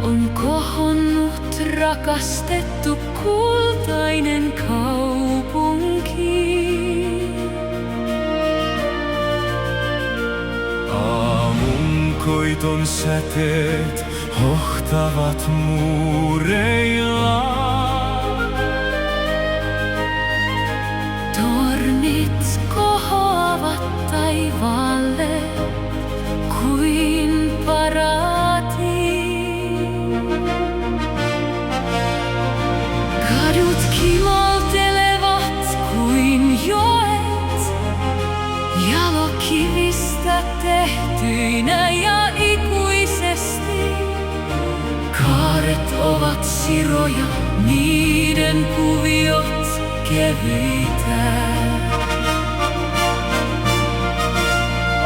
On kohonnut rakastettu kultainen kaupunki. Aamunkoiton säteet hohtavat muureilla. Tornit kohoavat taivaalle kuin paraati. Kadut kimoltelevat kuin joet, jalokivistä tehtyinä ja ikuisesti. Kaaret ovat siroja, niiden kuviot kevyitä.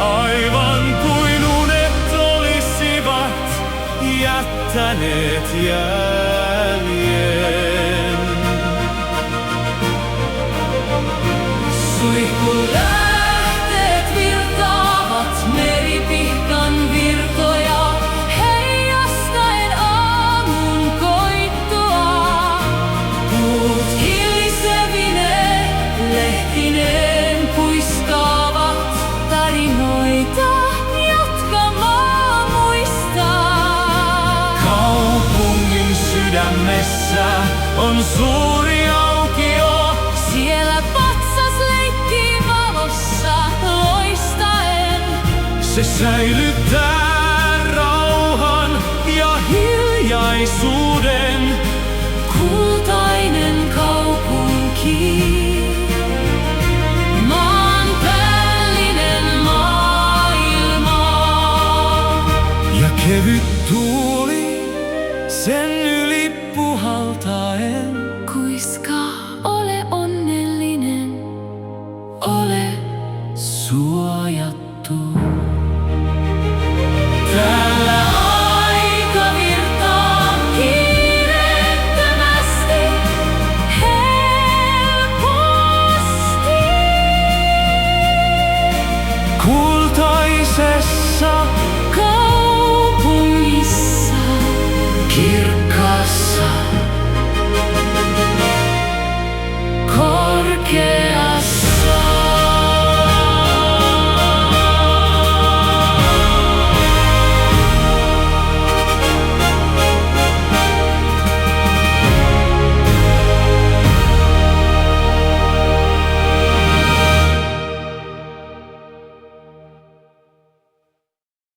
Aivan kuin unet olisivat jättäneet jäljen. Suihkulähteet virtaavat meripihkan virtoja, heijastaen aamun koittoa. Puut hillisevine lehtineen puiskaavat tarinoita, jotka maa muistaa. Kaupungin sydämessä on suuri aukio. Siellä patsas leikkii valossa loistaen. Se säilyttää rauhan ja hiljaisuuden. Kultainen kaupunki, maanpäällinen maailma. Ja kevyt tuuli sen yli puhaltaen. Kuiskaa, ole onnellinen, ole suojattu. Täällä aika virtaa kiireettömästi, helposti. Kultaisessa Kaupungissa kirkkaasti.